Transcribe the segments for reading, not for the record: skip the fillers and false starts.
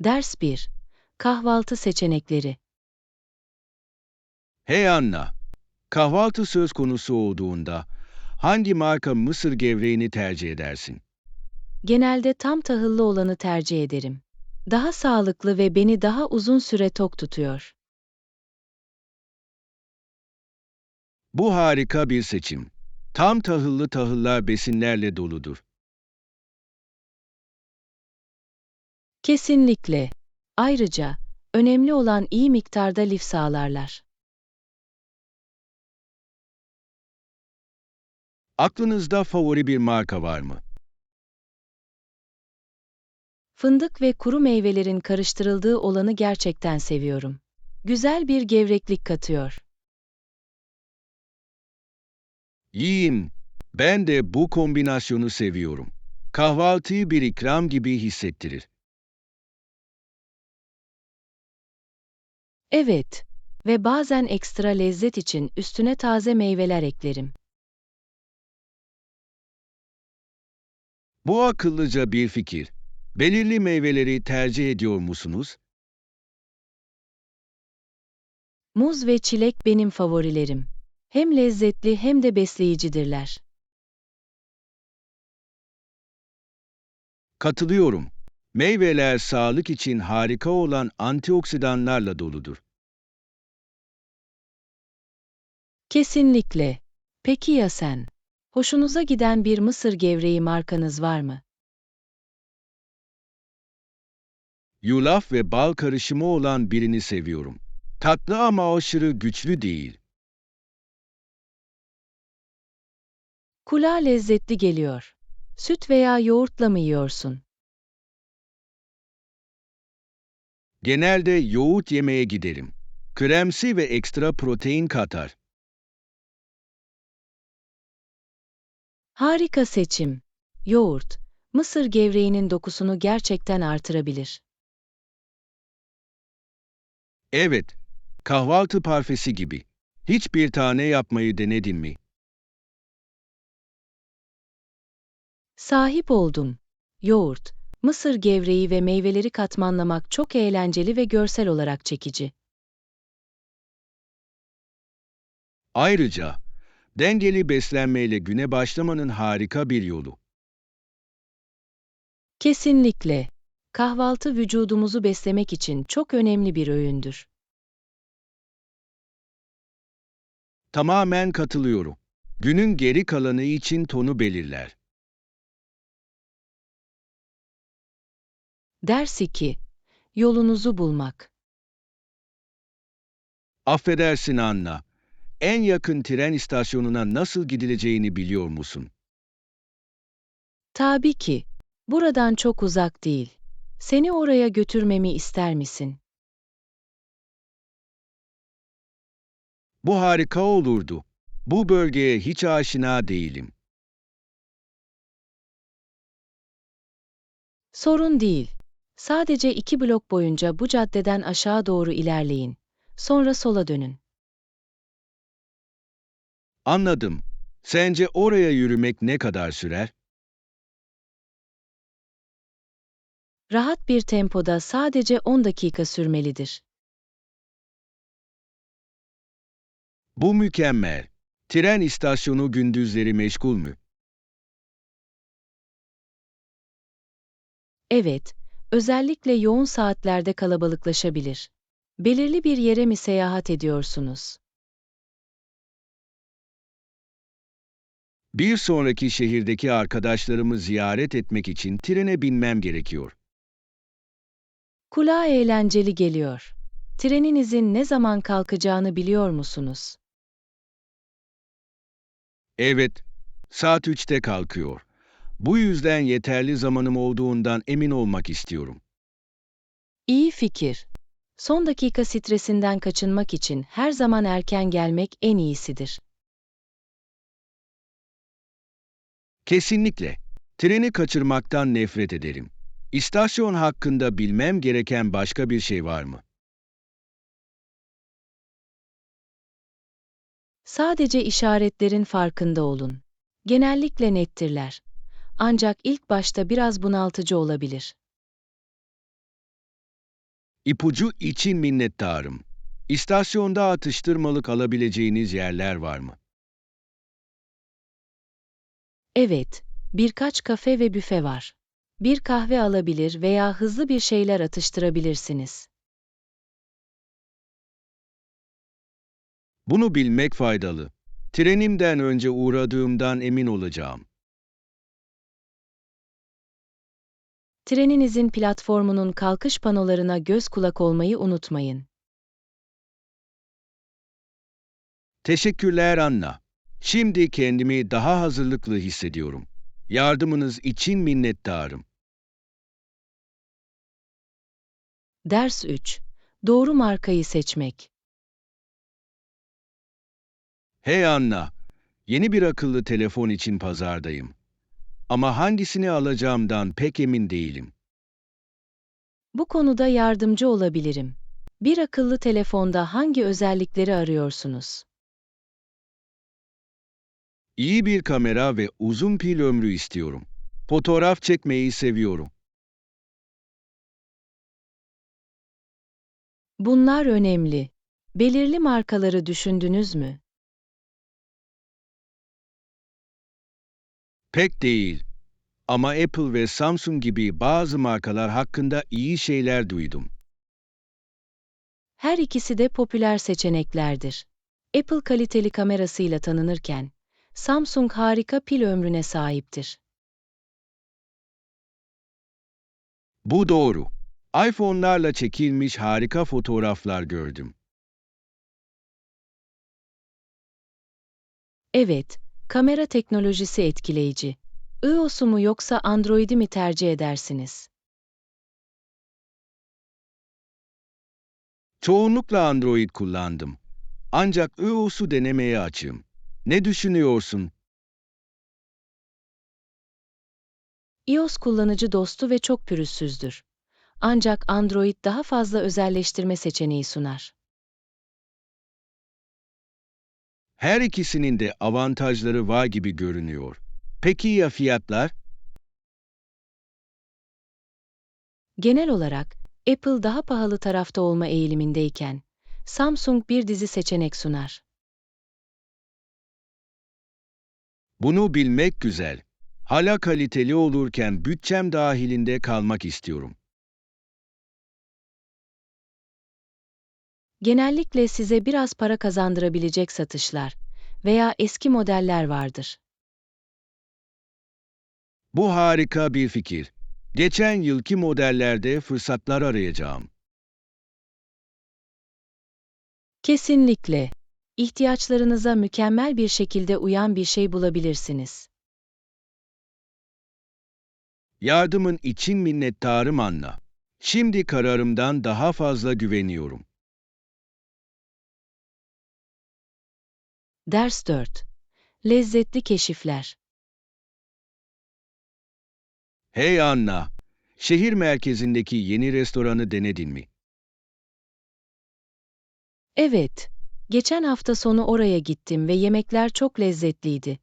Ders 1. Kahvaltı seçenekleri. Hey Anna, kahvaltı söz konusu olduğunda hangi marka mısır gevreğini tercih edersin? Genelde tam tahıllı olanı tercih ederim. Daha sağlıklı ve beni daha uzun süre tok tutuyor. Bu harika bir seçim. Tam tahıllı tahıllar besinlerle doludur. Kesinlikle. Ayrıca, önemli olan iyi miktarda lif sağlarlar. Aklınızda favori bir marka var mı? Fındık ve kuru meyvelerin karıştırıldığı olanı gerçekten seviyorum. Güzel bir gevreklik katıyor. Yiyeyim. Ben de bu kombinasyonu seviyorum. Kahvaltıyı bir ikram gibi hissettirir. Evet. Ve bazen ekstra lezzet için üstüne taze meyveler eklerim. Bu akıllıca bir fikir. Belirli meyveleri tercih ediyor musunuz? Muz ve çilek benim favorilerim. Hem lezzetli hem de besleyicidirler. Katılıyorum. Meyveler sağlık için harika olan antioksidanlarla doludur. Kesinlikle. Peki ya sen? Hoşunuza giden bir mısır gevreği markanız var mı? Yulaf ve bal karışımı olan birini seviyorum. Tatlı ama aşırı güçlü değil. Kulağa lezzetli geliyor. Süt veya yoğurtla mı yiyorsun? Genelde yoğurt yemeye giderim. Kremsi ve ekstra protein katar. Harika seçim. Yoğurt, mısır gevreğinin dokusunu gerçekten artırabilir. Evet, kahvaltı parfesi gibi. Hiçbir tane yapmayı denedin mi? Sahip oldum. Yoğurt, mısır gevreği ve meyveleri katmanlamak çok eğlenceli ve görsel olarak çekici. Ayrıca, dengeli beslenmeyle güne başlamanın harika bir yolu. Kesinlikle. Kahvaltı vücudumuzu beslemek için çok önemli bir öğündür. Tamamen katılıyorum. Günün geri kalanı için tonu belirler. Ders 2. Yolunuzu bulmak. Affedersin Anna, en yakın tren istasyonuna nasıl gidileceğini biliyor musun? Tabii ki. Buradan çok uzak değil. Seni oraya götürmemi ister misin? Bu harika olurdu. Bu bölgeye hiç aşina değilim. Sorun değil. Sadece 2 blok boyunca bu caddeden aşağı doğru ilerleyin. Sonra sola dönün. Anladım. Sence oraya yürümek ne kadar sürer? Rahat bir tempoda sadece 10 dakika sürmelidir. Bu mükemmel. Tren istasyonu gündüzleri meşgul mü? Evet, özellikle yoğun saatlerde kalabalıklaşabilir. Belirli bir yere mi seyahat ediyorsunuz? Bir sonraki şehirdeki arkadaşlarımı ziyaret etmek için trene binmem gerekiyor. Kulağa eğlenceli geliyor. Treninizin ne zaman kalkacağını biliyor musunuz? Evet, saat 3'te kalkıyor. Bu yüzden yeterli zamanım olduğundan emin olmak istiyorum. İyi fikir. Son dakika stresinden kaçınmak için her zaman erken gelmek en iyisidir. Kesinlikle. Treni kaçırmaktan nefret ederim. İstasyon hakkında bilmem gereken başka bir şey var mı? Sadece işaretlerin farkında olun. Genellikle nettirler. Ancak ilk başta biraz bunaltıcı olabilir. İpucu için minnettarım. İstasyonda atıştırmalık alabileceğiniz yerler var mı? Evet, birkaç kafe ve büfe var. Bir kahve alabilir veya hızlı bir şeyler atıştırabilirsiniz. Bunu bilmek faydalı. Trenimden önce uğradığımdan emin olacağım. Treninizin platformunun kalkış panolarına göz kulak olmayı unutmayın. Teşekkürler Anna. Şimdi kendimi daha hazırlıklı hissediyorum. Yardımınız için minnettarım. Ders 3. Doğru markayı seçmek. Hey Anna, yeni bir akıllı telefon için pazardayım. Ama hangisini alacağımdan pek emin değilim. Bu konuda yardımcı olabilirim. Bir akıllı telefonda hangi özellikleri arıyorsunuz? İyi bir kamera ve uzun pil ömrü istiyorum. Fotoğraf çekmeyi seviyorum. Bunlar önemli. Belirli markaları düşündünüz mü? Pek değil. Ama Apple ve Samsung gibi bazı markalar hakkında iyi şeyler duydum. Her ikisi de popüler seçeneklerdir. Apple kaliteli kamerasıyla tanınırken, Samsung harika pil ömrüne sahiptir. Bu doğru. iPhone'larla çekilmiş harika fotoğraflar gördüm. Evet, kamera teknolojisi etkileyici. iOS'u mu yoksa Android'i mi tercih edersiniz? Çoğunlukla Android kullandım. Ancak iOS'u denemeye açığım. Ne düşünüyorsun? iOS kullanıcı dostu ve çok pürüzsüzdür. Ancak Android daha fazla özelleştirme seçeneği sunar. Her ikisinin de avantajları var gibi görünüyor. Peki ya fiyatlar? Genel olarak, Apple daha pahalı tarafta olma eğilimindeyken, Samsung bir dizi seçenek sunar. Bunu bilmek güzel. Hala kaliteli olurken bütçem dahilinde kalmak istiyorum. Genellikle size biraz para kazandırabilecek satışlar veya eski modeller vardır. Bu harika bir fikir. Geçen yılki modellerde fırsatlar arayacağım. Kesinlikle. İhtiyaçlarınıza mükemmel bir şekilde uyan bir şey bulabilirsiniz. Yardımın için minnettarım Anna. Şimdi kararımdan daha fazla güveniyorum. Ders 4. Lezzetli keşifler. Hey Anna, şehir merkezindeki yeni restoranı denedin mi? Evet, geçen hafta sonu oraya gittim ve yemekler çok lezzetliydi.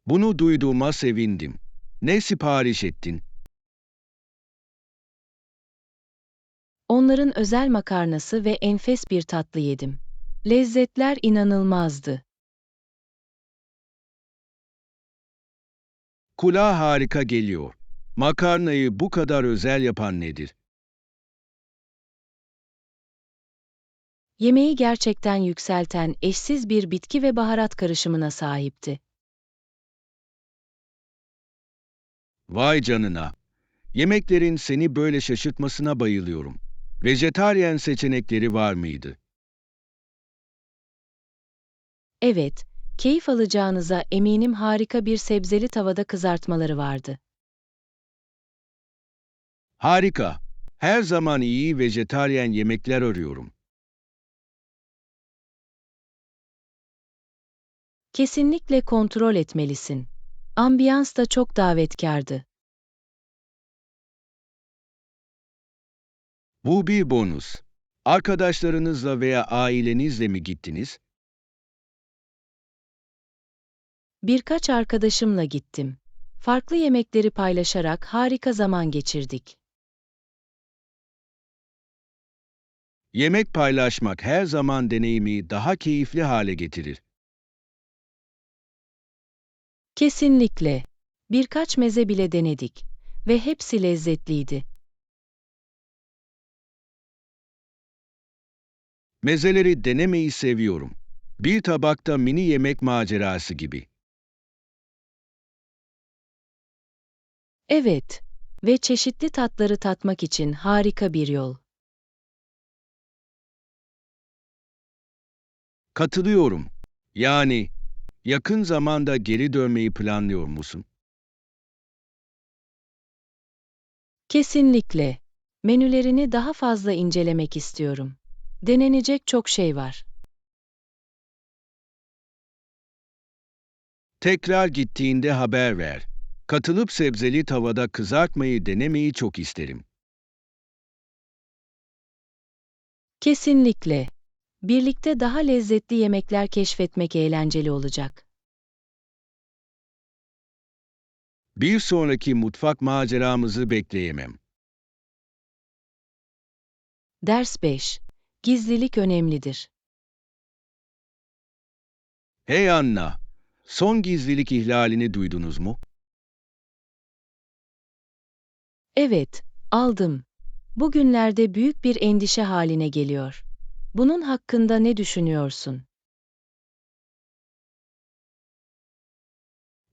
Bunu duyduğuma sevindim. Ne sipariş ettin? Onların özel makarnası ve enfes bir tatlı yedim. Lezzetler inanılmazdı. Kulağa harika geliyor. Makarnayı bu kadar özel yapan nedir? Yemeği gerçekten yükselten eşsiz bir bitki ve baharat karışımına sahipti. Vay canına. Yemeklerin seni böyle şaşırtmasına bayılıyorum. Vejetaryen seçenekleri var mıydı? Evet, keyif alacağınıza eminim harika bir sebzeli tavada kızartmaları vardı. Harika. Her zaman iyi vejetaryen yemekler arıyorum. Kesinlikle kontrol etmelisin. Ambiyans da çok davetkardı. Bu bir bonus. Arkadaşlarınızla veya ailenizle mi gittiniz? Birkaç arkadaşımla gittim. Farklı yemekleri paylaşarak harika zaman geçirdik. Yemek paylaşmak her zaman deneyimi daha keyifli hale getirir. Kesinlikle. Birkaç meze bile denedik ve hepsi lezzetliydi. Mezeleri denemeyi seviyorum. Bir tabakta mini yemek macerası gibi. Evet, ve çeşitli tatları tatmak için harika bir yol. Katılıyorum. Yani yakın zamanda geri dönmeyi planlıyor musun? Kesinlikle. Menülerini daha fazla incelemek istiyorum. Denenecek çok şey var. Tekrar gittiğinde haber ver. Katılıp sebzeli tavada kızartmayı denemeyi çok isterim. Kesinlikle. Birlikte daha lezzetli yemekler keşfetmek eğlenceli olacak. Bir sonraki mutfak maceramızı bekleyemem. Ders 5. Gizlilik önemlidir. Hey Anna, son gizlilik ihlalini duydunuz mu? Evet, aldım. Bugünlerde büyük bir endişe haline geliyor. Bunun hakkında ne düşünüyorsun?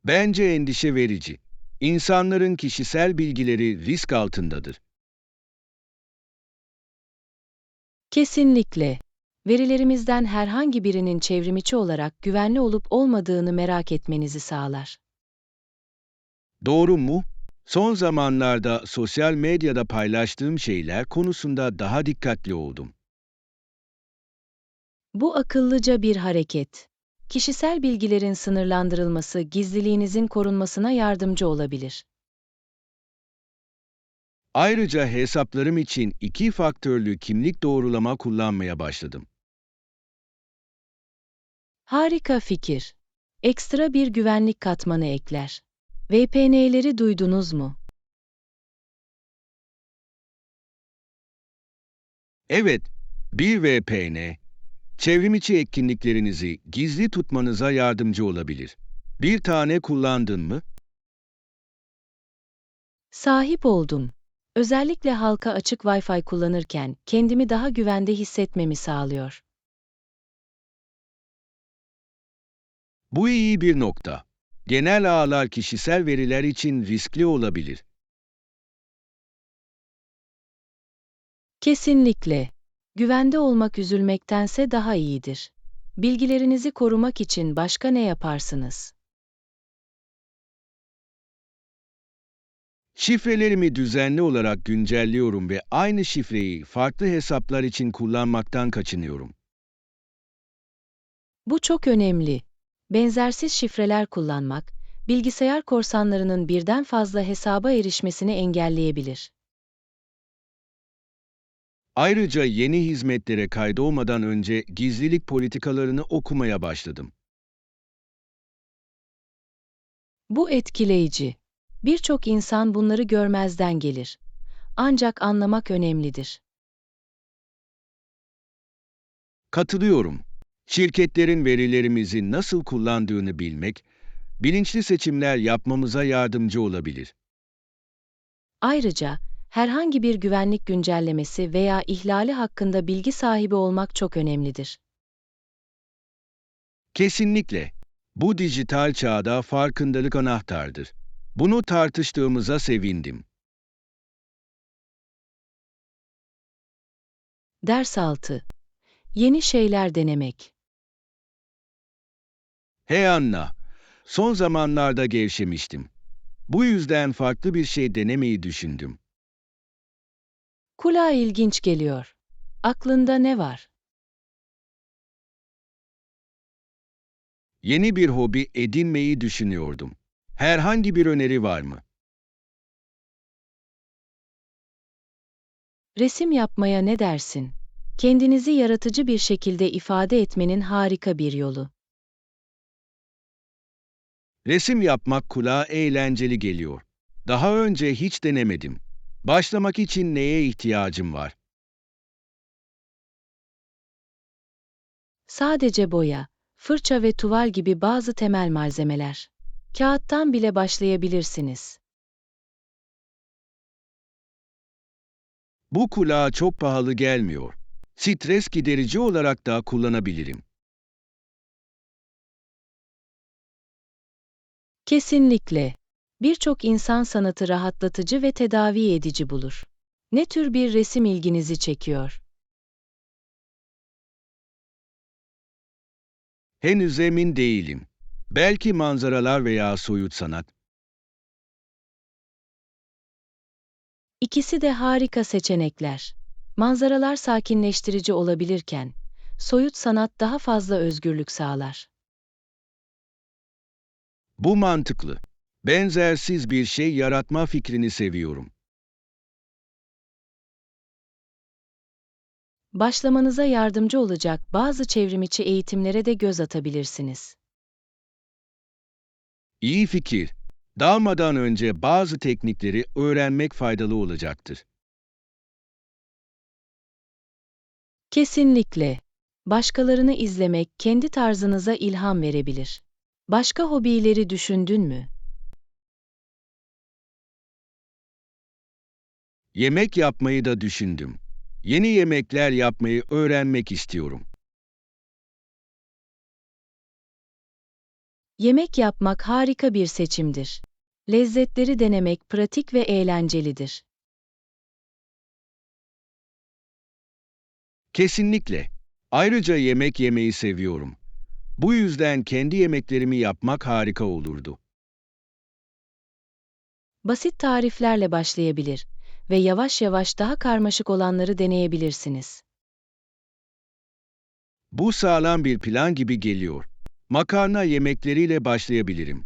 Bence endişe verici. İnsanların kişisel bilgileri risk altındadır. Kesinlikle. Verilerimizden herhangi birinin çevrimiçi olarak güvenli olup olmadığını merak etmenizi sağlar. Doğru mu? Son zamanlarda sosyal medyada paylaştığım şeyler konusunda daha dikkatli oldum. Bu akıllıca bir hareket. Kişisel bilgilerin sınırlandırılması gizliliğinizin korunmasına yardımcı olabilir. Ayrıca hesaplarım için iki faktörlü kimlik doğrulama kullanmaya başladım. Harika fikir. Ekstra bir güvenlik katmanı ekler. VPN'leri duydunuz mu? Evet, bir VPN, çevrimiçi etkinliklerinizi gizli tutmanıza yardımcı olabilir. Bir tane kullandın mı? Sahip oldum. Özellikle halka açık Wi-Fi kullanırken kendimi daha güvende hissetmemi sağlıyor. Bu iyi bir nokta. Genel ağlar kişisel veriler için riskli olabilir. Kesinlikle. Güvende olmak üzülmektense daha iyidir. Bilgilerinizi korumak için başka ne yaparsınız? Şifrelerimi düzenli olarak güncelliyorum ve aynı şifreyi farklı hesaplar için kullanmaktan kaçınıyorum. Bu çok önemli. Benzersiz şifreler kullanmak, bilgisayar korsanlarının birden fazla hesaba erişmesini engelleyebilir. Ayrıca yeni hizmetlere kaydolmadan önce gizlilik politikalarını okumaya başladım. Bu etkileyici. Birçok insan bunları görmezden gelir. Ancak anlamak önemlidir. Katılıyorum. Şirketlerin verilerimizi nasıl kullandığını bilmek, bilinçli seçimler yapmamıza yardımcı olabilir. Ayrıca, herhangi bir güvenlik güncellemesi veya ihlali hakkında bilgi sahibi olmak çok önemlidir. Kesinlikle. Bu dijital çağda farkındalık anahtardır. Bunu tartıştığımıza sevindim. Ders 6. Yeni şeyler denemek. Hey Anna, son zamanlarda gevşemiştim. Bu yüzden farklı bir şey denemeyi düşündüm. Kulağa ilginç geliyor. Aklında ne var? Yeni bir hobi edinmeyi düşünüyordum. Herhangi bir öneri var mı? Resim yapmaya ne dersin? Kendinizi yaratıcı bir şekilde ifade etmenin harika bir yolu. Resim yapmak kulağa eğlenceli geliyor. Daha önce hiç denemedim. Başlamak için neye ihtiyacım var? Sadece boya, fırça ve tuval gibi bazı temel malzemeler. Kağıttan bile başlayabilirsiniz. Bu kulağa çok pahalı gelmiyor. Stres giderici olarak da kullanabilirim. Kesinlikle. Birçok insan sanatı rahatlatıcı ve tedavi edici bulur. Ne tür bir resim ilginizi çekiyor? Henüz emin değilim. Belki manzaralar veya soyut sanat. İkisi de harika seçenekler. Manzaralar sakinleştirici olabilirken, soyut sanat daha fazla özgürlük sağlar. Bu mantıklı. Benzersiz bir şey yaratma fikrini seviyorum. Başlamanıza yardımcı olacak bazı çevrimiçi eğitimlere de göz atabilirsiniz. İyi fikir. Dalmadan önce bazı teknikleri öğrenmek faydalı olacaktır. Kesinlikle. Başkalarını izlemek kendi tarzınıza ilham verebilir. Başka hobileri düşündün mü? Yemek yapmayı da düşündüm. Yeni yemekler yapmayı öğrenmek istiyorum. Yemek yapmak harika bir seçimdir. Lezzetleri denemek pratik ve eğlencelidir. Kesinlikle. Ayrıca yemek yemeyi seviyorum. Bu yüzden kendi yemeklerimi yapmak harika olurdu. Basit tariflerle başlayabilir ve yavaş yavaş daha karmaşık olanları deneyebilirsiniz. Bu sağlam bir plan gibi geliyor. Makarna yemekleriyle başlayabilirim.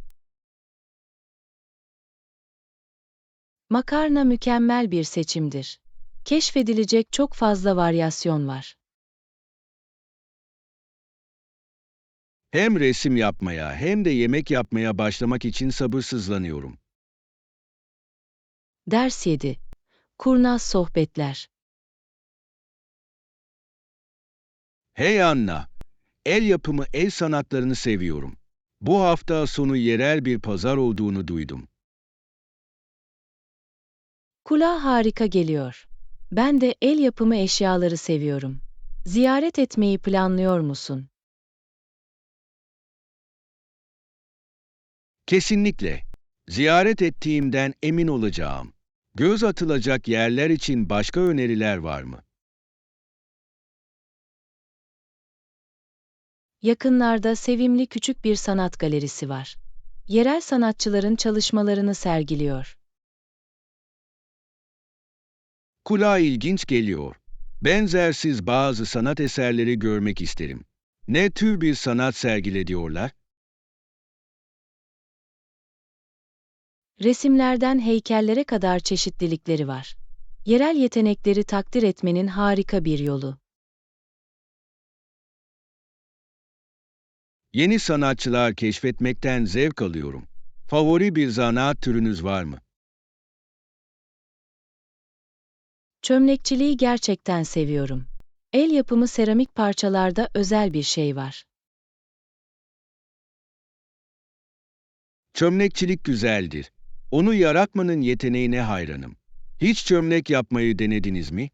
Makarna mükemmel bir seçimdir. Keşfedilecek çok fazla varyasyon var. Hem resim yapmaya hem de yemek yapmaya başlamak için sabırsızlanıyorum. Ders 7. Kurnaz sohbetler. Hey Anna, el yapımı el sanatlarını seviyorum. Bu hafta sonu yerel bir pazar olduğunu duydum. Kulağa harika geliyor. Ben de el yapımı eşyaları seviyorum. Ziyaret etmeyi planlıyor musun? Kesinlikle. Ziyaret ettiğimden emin olacağım. Göz atılacak yerler için başka öneriler var mı? Yakınlarda sevimli küçük bir sanat galerisi var. Yerel sanatçıların çalışmalarını sergiliyor. Kulağa ilginç geliyor. Benzersiz bazı sanat eserleri görmek isterim. Ne tür bir sanat sergilediyorlar? Resimlerden heykellere kadar çeşitlilikleri var. Yerel yetenekleri takdir etmenin harika bir yolu. Yeni sanatçılar keşfetmekten zevk alıyorum. Favori bir zanaat türünüz var mı? Çömlekçiliği gerçekten seviyorum. El yapımı seramik parçalarda özel bir şey var. Çömlekçilik güzeldir. Onu yaratmanın yeteneğine hayranım. Hiç çömlek yapmayı denediniz mi?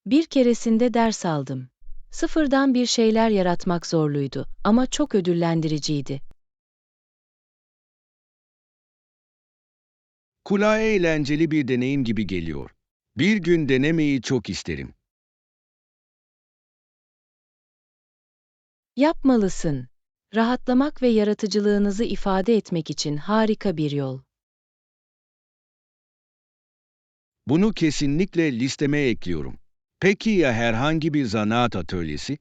Bir keresinde ders aldım. Sıfırdan bir şeyler yaratmak zorluydu ama çok ödüllendiriciydi. Kulağa eğlenceli bir deneyim gibi geliyor. Bir gün denemeyi çok isterim. Yapmalısın. Rahatlamak ve yaratıcılığınızı ifade etmek için harika bir yol. Bunu kesinlikle listeme ekliyorum. Peki ya herhangi bir zanaat atölyesi?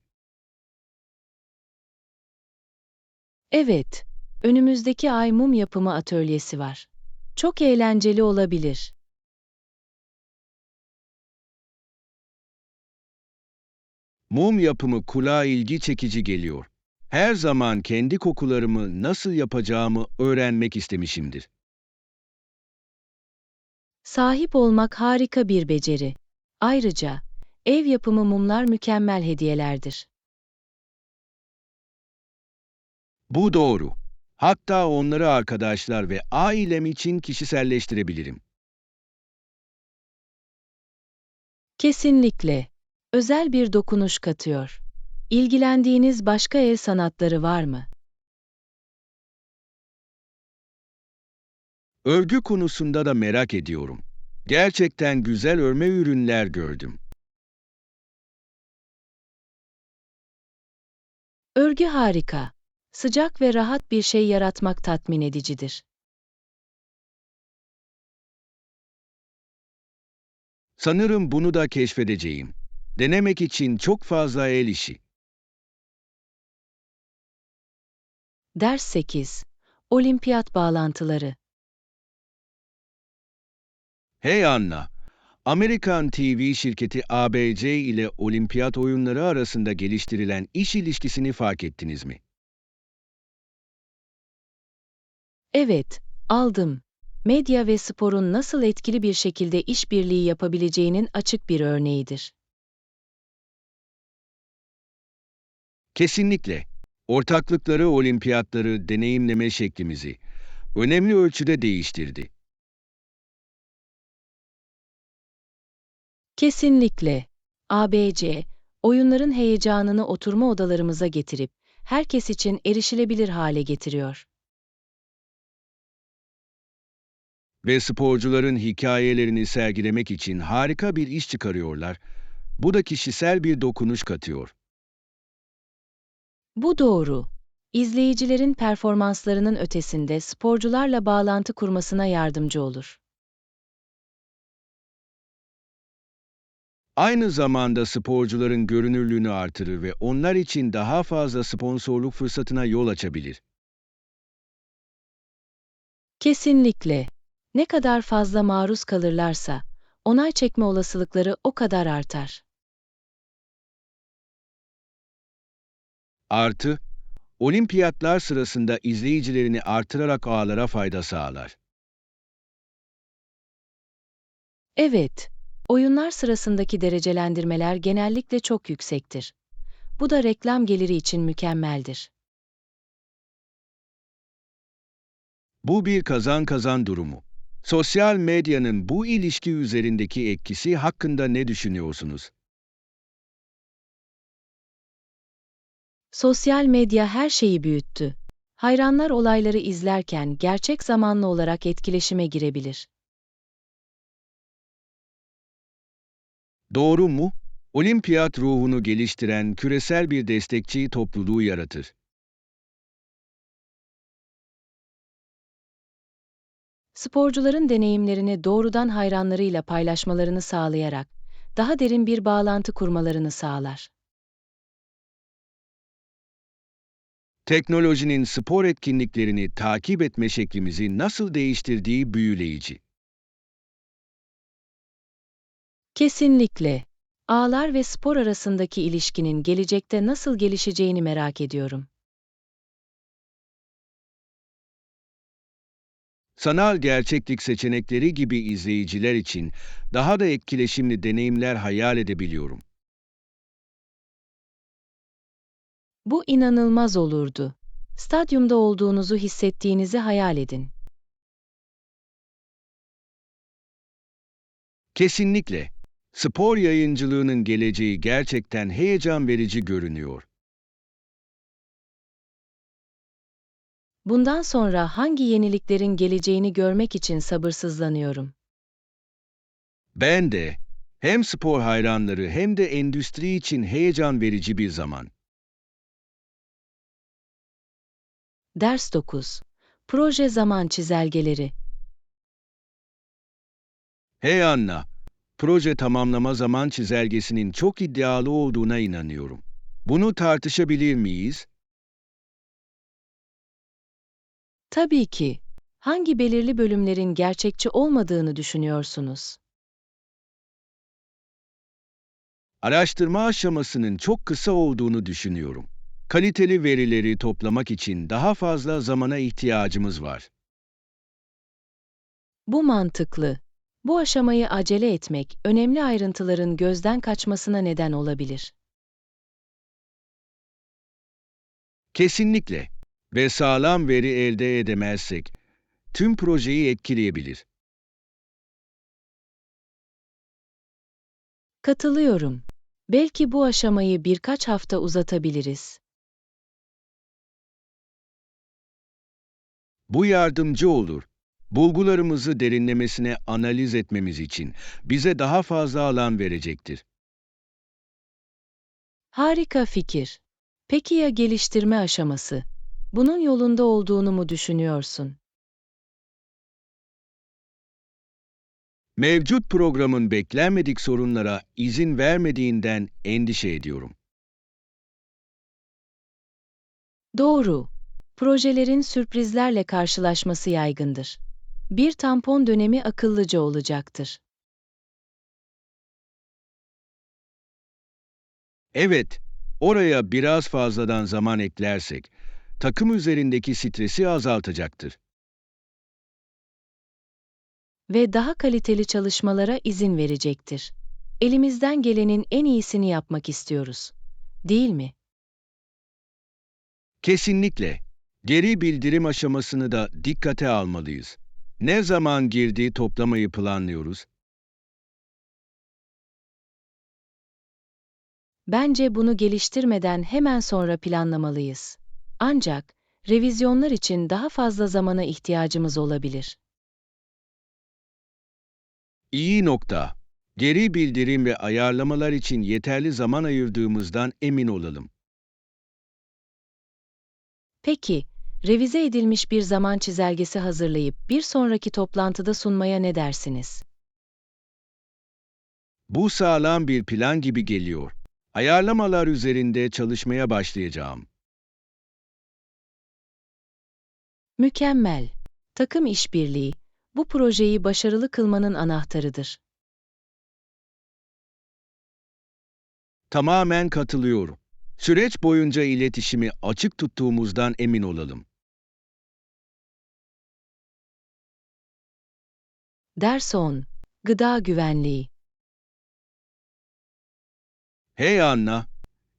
Evet, önümüzdeki ay mum yapımı atölyesi var. Çok eğlenceli olabilir. . Mum yapımı kulağa ilgi çekici geliyor. Her zaman kendi kokularımı nasıl yapacağımı öğrenmek istemişimdir. Sahip olmak harika bir beceri. Ayrıca, ev yapımı mumlar mükemmel hediyelerdir. Bu doğru. Hatta onları arkadaşlar ve ailem için kişiselleştirebilirim. Kesinlikle. Özel bir dokunuş katıyor. İlgilendiğiniz başka el sanatları var mı? Örgü konusunda da merak ediyorum. Gerçekten güzel örme ürünler gördüm. Örgü harika. Sıcak ve rahat bir şey yaratmak tatmin edicidir. Sanırım bunu da keşfedeceğim. Denemek için çok fazla el işi. Ders 8. Olimpiyat bağlantıları. Hey Anna, Amerikan TV şirketi ABC ile olimpiyat oyunları arasında geliştirilen iş ilişkisini fark ettiniz mi? Evet, aldım. Medya ve sporun nasıl etkili bir şekilde işbirliği yapabileceğinin açık bir örneğidir. Kesinlikle. Ortaklıkları olimpiyatları deneyimleme şeklimizi önemli ölçüde değiştirdi. Kesinlikle. ABC, oyunların heyecanını oturma odalarımıza getirip, herkes için erişilebilir hale getiriyor. Ve sporcuların hikayelerini sergilemek için harika bir iş çıkarıyorlar. Bu da kişisel bir dokunuş katıyor. Bu doğru. İzleyicilerin performanslarının ötesinde sporcularla bağlantı kurmasına yardımcı olur. Aynı zamanda sporcuların görünürlüğünü artırır ve onlar için daha fazla sponsorluk fırsatına yol açabilir. Kesinlikle. Ne kadar fazla maruz kalırlarsa, onay çekme olasılıkları o kadar artar. Artı, olimpiyatlar sırasında izleyicilerini artırarak ağlara fayda sağlar. Evet, oyunlar sırasındaki derecelendirmeler genellikle çok yüksektir. Bu da reklam geliri için mükemmeldir. Bu bir kazan-kazan durumu. Sosyal medyanın bu ilişki üzerindeki etkisi hakkında ne düşünüyorsunuz? Sosyal medya her şeyi büyüttü. Hayranlar olayları izlerken gerçek zamanlı olarak etkileşime girebilir. Doğru mu? Olimpiyat ruhunu geliştiren küresel bir destekçi topluluğu yaratır. Sporcuların deneyimlerini doğrudan hayranlarıyla paylaşmalarını sağlayarak daha derin bir bağlantı kurmalarını sağlar. Teknolojinin spor etkinliklerini takip etme şeklimizi nasıl değiştirdiği büyüleyici. Kesinlikle. Ağlar ve spor arasındaki ilişkinin gelecekte nasıl gelişeceğini merak ediyorum. Sanal gerçeklik seçenekleri gibi izleyiciler için daha da etkileşimli deneyimler hayal edebiliyorum. Bu inanılmaz olurdu. Stadyumda olduğunuzu hissettiğinizi hayal edin. Kesinlikle. Spor yayıncılığının geleceği gerçekten heyecan verici görünüyor. Bundan sonra hangi yeniliklerin geleceğini görmek için sabırsızlanıyorum. Ben de hem spor hayranları hem de endüstri için heyecan verici bir zaman. Ders 9. Proje zaman çizelgeleri. Hey Anna, proje tamamlama zaman çizelgesinin çok iddialı olduğuna inanıyorum. Bunu tartışabilir miyiz? Tabii ki. Hangi belirli bölümlerin gerçekçi olmadığını düşünüyorsunuz? Araştırma aşamasının çok kısa olduğunu düşünüyorum. Kaliteli verileri toplamak için daha fazla zamana ihtiyacımız var. Bu mantıklı. Bu aşamayı acele etmek, önemli ayrıntıların gözden kaçmasına neden olabilir. Kesinlikle. Ve sağlam veri elde edemezsek tüm projeyi etkileyebilir. Katılıyorum. Belki bu aşamayı birkaç hafta uzatabiliriz. Bu yardımcı olur. Bulgularımızı derinlemesine analiz etmemiz için bize daha fazla alan verecektir. Harika fikir. Peki ya geliştirme aşaması? Bunun yolunda olduğunu mu düşünüyorsun? Mevcut programın beklenmedik sorunlara izin vermediğinden endişe ediyorum. Doğru. Projelerin sürprizlerle karşılaşması yaygındır. Bir tampon dönemi akıllıca olacaktır. Evet, oraya biraz fazladan zaman eklersek takım üzerindeki stresi azaltacaktır. Ve daha kaliteli çalışmalara izin verecektir. Elimizden gelenin en iyisini yapmak istiyoruz. Değil mi? Kesinlikle. Geri bildirim aşamasını da dikkate almalıyız. Ne zaman girdi toplamayı planlıyoruz? Bence bunu geliştirmeden hemen sonra planlamalıyız. Ancak, revizyonlar için daha fazla zamana ihtiyacımız olabilir. İyi nokta. Geri bildirim ve ayarlamalar için yeterli zaman ayırdığımızdan emin olalım. Peki, revize edilmiş bir zaman çizelgesi hazırlayıp bir sonraki toplantıda sunmaya ne dersiniz? Bu sağlam bir plan gibi geliyor. Ayarlamalar üzerinde çalışmaya başlayacağım. Mükemmel. Takım işbirliği, bu projeyi başarılı kılmanın anahtarıdır. Tamamen katılıyorum. Süreç boyunca iletişimi açık tuttuğumuzdan emin olalım. Ders 10. Gıda güvenliği. Hey Anna,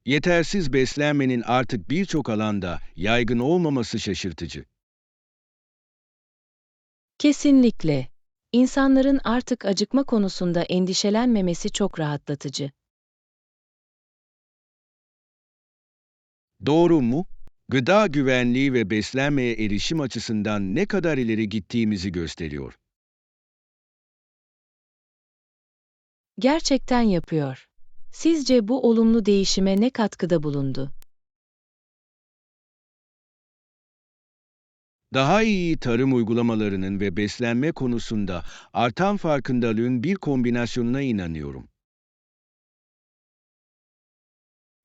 yetersiz beslenmenin artık birçok alanda yaygın olmaması şaşırtıcı. Kesinlikle. İnsanların artık acıkma konusunda endişelenmemesi çok rahatlatıcı. Doğru mu? Gıda güvenliği ve beslenmeye erişim açısından ne kadar ileri gittiğimizi gösteriyor. Gerçekten yapıyor. Sizce bu olumlu değişime ne katkıda bulundu? Daha iyi tarım uygulamalarının ve beslenme konusunda artan farkındalığın bir kombinasyonuna inanıyorum.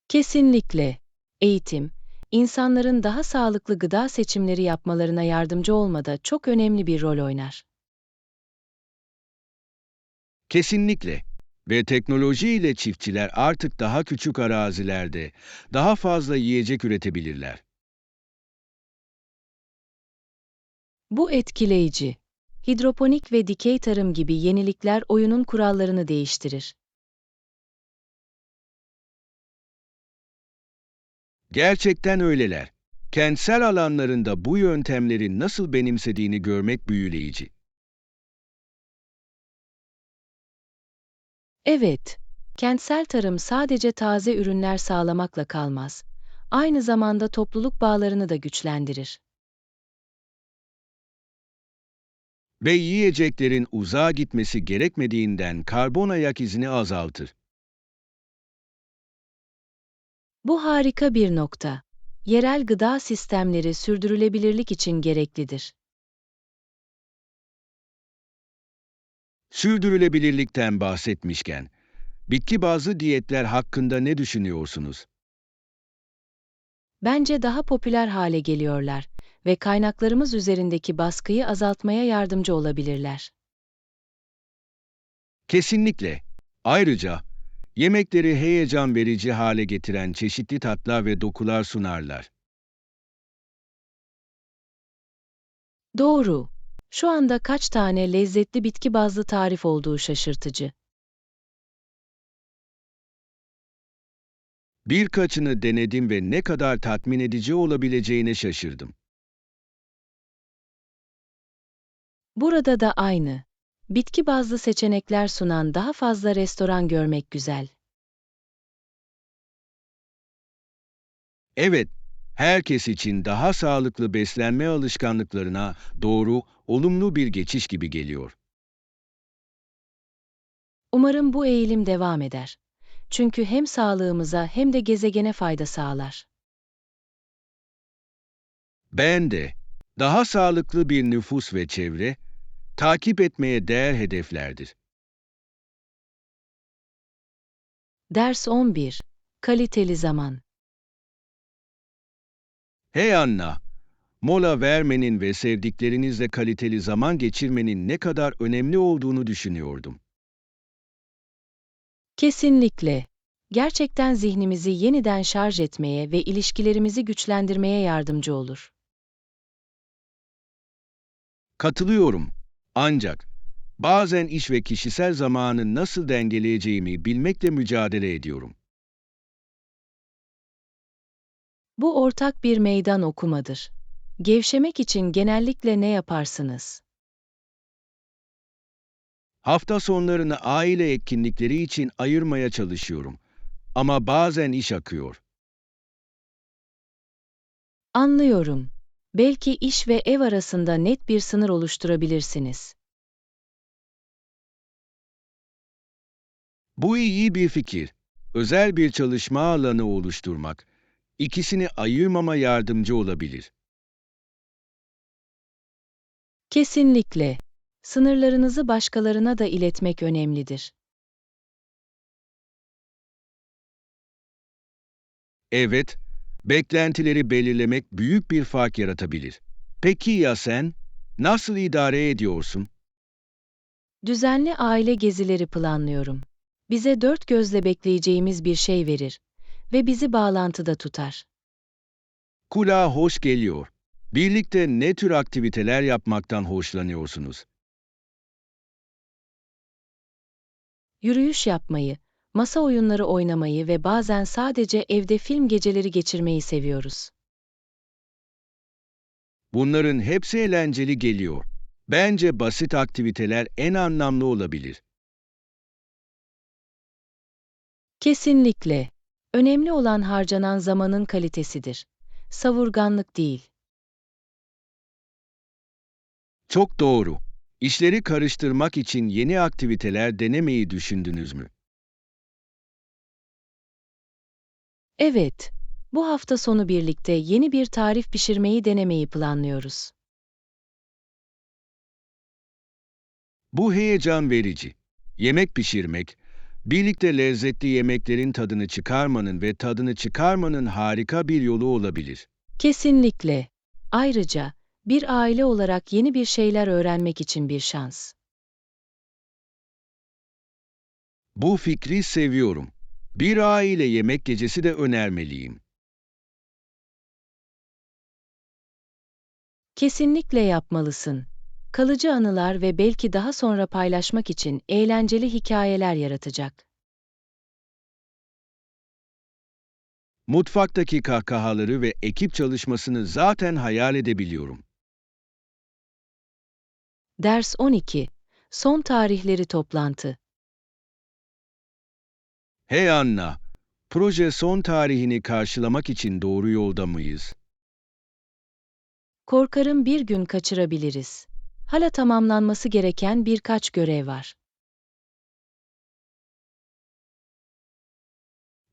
Kesinlikle. Eğitim, insanların daha sağlıklı gıda seçimleri yapmalarına yardımcı olmada çok önemli bir rol oynar. Kesinlikle. Ve teknoloji ile çiftçiler artık daha küçük arazilerde daha fazla yiyecek üretebilirler. Bu etkileyici. Hidroponik ve dikey tarım gibi yenilikler oyunun kurallarını değiştirir. Gerçekten öyleler. Kentsel alanlarında bu yöntemleri nasıl benimsediğini görmek büyüleyici. Evet, kentsel tarım sadece taze ürünler sağlamakla kalmaz. Aynı zamanda topluluk bağlarını da güçlendirir. Ve yiyeceklerin uzağa gitmesi gerekmediğinden karbon ayak izini azaltır. Bu harika bir nokta. Yerel gıda sistemleri sürdürülebilirlik için gereklidir. Sürdürülebilirlikten bahsetmişken, bitki bazlı diyetler hakkında ne düşünüyorsunuz? Bence daha popüler hale geliyorlar ve kaynaklarımız üzerindeki baskıyı azaltmaya yardımcı olabilirler. Kesinlikle. Ayrıca, Yemekleri heyecan verici hale getiren çeşitli tatlar ve dokular sunarlar. Doğru. Şu anda kaç tane lezzetli bitki bazlı tarif olduğu şaşırtıcı. Birkaçını denedim ve ne kadar tatmin edici olabileceğine şaşırdım. Burada da aynı. Bitki bazlı seçenekler sunan daha fazla restoran görmek güzel. Evet, herkes için daha sağlıklı beslenme alışkanlıklarına doğru, olumlu bir geçiş gibi geliyor. Umarım bu eğilim devam eder. Çünkü hem sağlığımıza hem de gezegene fayda sağlar. Ben de daha sağlıklı bir nüfus ve çevre takip etmeye değer hedeflerdir. Ders 11. Kaliteli zaman. Hey Anna, mola vermenin ve sevdiklerinizle kaliteli zaman geçirmenin ne kadar önemli olduğunu düşünüyordum. Kesinlikle. Gerçekten zihnimizi yeniden şarj etmeye ve ilişkilerimizi güçlendirmeye yardımcı olur. Katılıyorum. Ancak bazen iş ve kişisel zamanı nasıl dengeleyeceğimi bilmekle mücadele ediyorum. Bu ortak bir meydan okumadır. Gevşemek için genellikle ne yaparsınız? Hafta sonlarını aile etkinlikleri için ayırmaya çalışıyorum. Ama bazen iş akıyor. Anlıyorum. Belki iş ve ev arasında net bir sınır oluşturabilirsiniz. Bu iyi bir fikir. Özel bir çalışma alanı oluşturmak, ikisini ayırmama yardımcı olabilir. Kesinlikle. Sınırlarınızı başkalarına da iletmek önemlidir. Evet, beklentileri belirlemek büyük bir fark yaratabilir. Peki ya sen? Nasıl idare ediyorsun? Düzenli aile gezileri planlıyorum. Bize dört gözle bekleyeceğimiz bir şey verir ve bizi bağlantıda tutar. Kulağa hoş geliyor. Birlikte ne tür aktiviteler yapmaktan hoşlanıyorsunuz? Yürüyüş yapmayı, masa oyunları oynamayı ve bazen sadece evde film geceleri geçirmeyi seviyoruz. Bunların hepsi eğlenceli geliyor. Bence basit aktiviteler en anlamlı olabilir. Kesinlikle. Önemli olan harcanan zamanın kalitesidir. Savurganlık değil. Çok doğru. İşleri karıştırmak için yeni aktiviteler denemeyi düşündünüz mü? Evet, bu hafta sonu birlikte yeni bir tarif pişirmeyi denemeyi planlıyoruz. Bu heyecan verici. Yemek pişirmek, birlikte lezzetli yemeklerin tadını çıkarmanın ve tadını çıkarmanın harika bir yolu olabilir. Kesinlikle. Ayrıca, bir aile olarak yeni bir şeyler öğrenmek için bir şans. Bu fikri seviyorum. Bir aile yemek gecesi de önermeliyim. Kesinlikle yapmalısın. Kalıcı anılar ve belki daha sonra paylaşmak için eğlenceli hikayeler yaratacak. Mutfaktaki kahkahaları ve ekip çalışmasını zaten hayal edebiliyorum. Ders 12. Son tarihleri toplantı. Hey Anna, proje son tarihini karşılamak için doğru yolda mıyız? Korkarım bir gün kaçırabiliriz. Hala tamamlanması gereken birkaç görev var.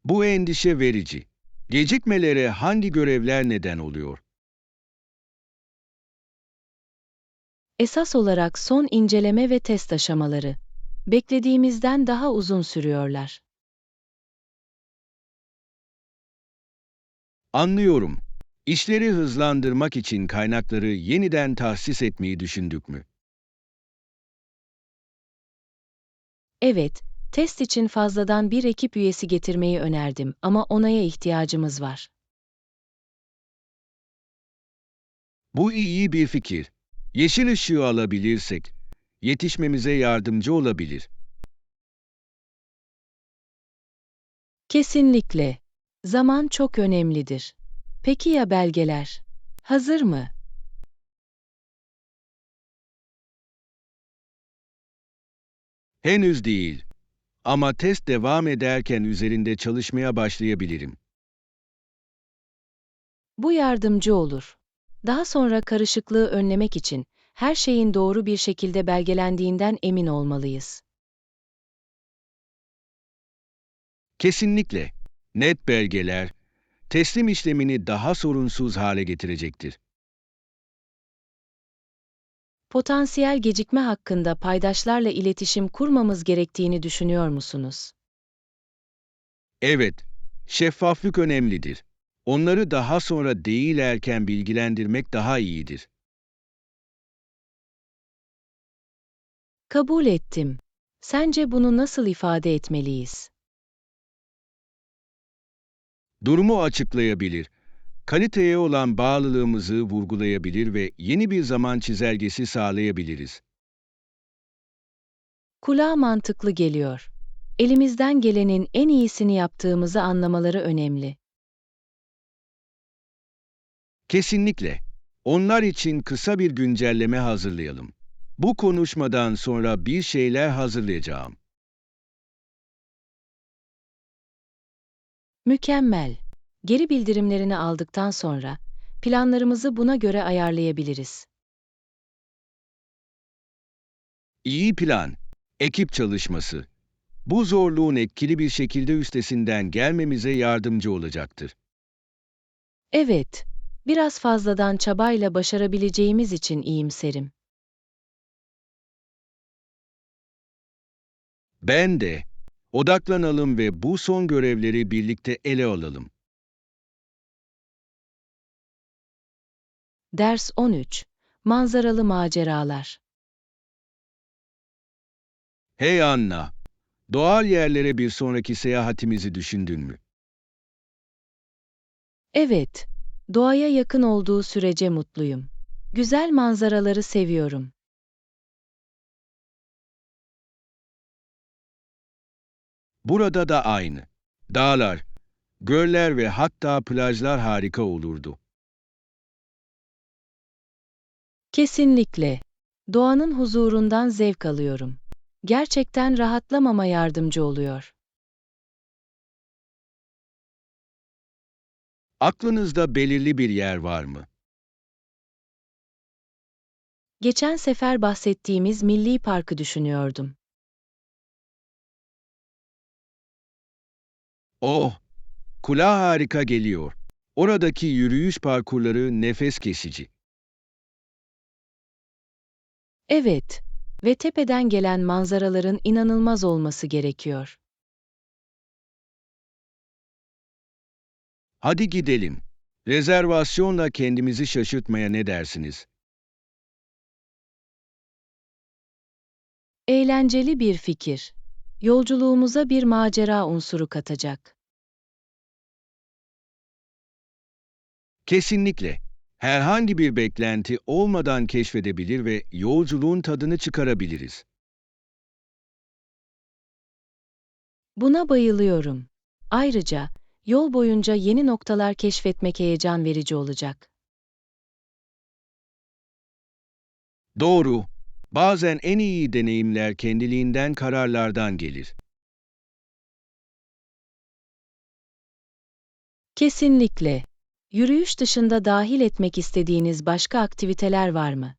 Bu endişe verici. Gecikmelere hangi görevler neden oluyor? Esas olarak son inceleme ve test aşamaları. Beklediğimizden daha uzun sürüyorlar. Anlıyorum. İşleri hızlandırmak için kaynakları yeniden tahsis etmeyi düşündük mü? Evet, Test için fazladan bir ekip üyesi getirmeyi önerdim ama onaya ihtiyacımız var. Bu iyi bir fikir. Yeşil ışığı alabilirsek, yetişmemize yardımcı olabilir. Kesinlikle. Zaman çok önemlidir. Peki ya belgeler? Hazır mı? Henüz değil. Ama test devam ederken üzerinde çalışmaya başlayabilirim. Bu yardımcı olur. Daha sonra karışıklığı önlemek için her şeyin doğru bir şekilde belgelendiğinden emin olmalıyız. Kesinlikle. Net belgeler, teslim işlemini daha sorunsuz hale getirecektir. Potansiyel gecikme hakkında paydaşlarla iletişim kurmamız gerektiğini düşünüyor musunuz? Evet, şeffaflık önemlidir. Onları daha sonra değil erken bilgilendirmek daha iyidir. Kabul ettim. Sence bunu nasıl ifade etmeliyiz? Durumu açıklayabilir, kaliteye olan bağlılığımızı vurgulayabilir ve yeni bir zaman çizelgesi sağlayabiliriz. Kulağa mantıklı geliyor. Elimizden gelenin en iyisini yaptığımızı anlamaları önemli. Kesinlikle. Onlar için kısa bir güncelleme hazırlayalım. Bu konuşmadan sonra bir şeyler hazırlayacağım. Mükemmel. Geri bildirimlerini aldıktan sonra planlarımızı buna göre ayarlayabiliriz. İyi plan, ekip çalışması. Bu zorluğun etkili bir şekilde üstesinden gelmemize yardımcı olacaktır. Evet, biraz fazladan çabayla başarabileceğimiz için iyimserim. Ben de. Odaklanalım ve bu son görevleri birlikte ele alalım. Ders 13. Manzaralı maceralar. Hey Anna, doğal yerlere bir sonraki seyahatimizi düşündün mü? Evet, doğaya yakın olduğu sürece mutluyum. Güzel manzaraları seviyorum. Burada da aynı. Dağlar, göller ve hatta plajlar harika olurdu. Kesinlikle. Doğanın huzurundan zevk alıyorum. Gerçekten rahatlamama yardımcı oluyor. Aklınızda belirli bir yer var mı? Geçen sefer bahsettiğimiz milli parkı düşünüyordum. Oh, kulağa harika geliyor. Oradaki yürüyüş parkurları nefes kesici. Evet, ve tepeden gelen manzaraların inanılmaz olması gerekiyor. Hadi gidelim. Rezervasyonla kendimizi şaşırtmaya ne dersiniz? Eğlenceli bir fikir. Yolculuğumuza bir macera unsuru katacak. Kesinlikle. Herhangi bir beklenti olmadan keşfedebilir ve yolculuğun tadını çıkarabiliriz. Buna bayılıyorum. Ayrıca, yol boyunca yeni noktalar keşfetmek heyecan verici olacak. Doğru. Bazen en iyi deneyimler kendiliğinden kararlardan gelir. Kesinlikle. Yürüyüş dışında dahil etmek istediğiniz başka aktiviteler var mı?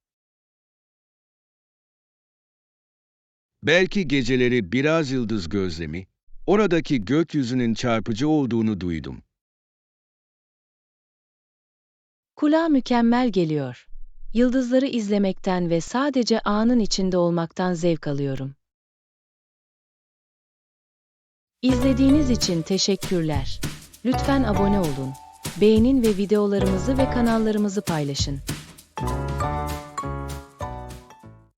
Belki geceleri biraz yıldız gözlemi, oradaki gökyüzünün çarpıcı olduğunu duydum. Kulağa mükemmel geliyor. Yıldızları izlemekten ve sadece anın içinde olmaktan zevk alıyorum. İzlediğiniz için teşekkürler. Lütfen abone olun, beğenin ve videolarımızı ve kanallarımızı paylaşın.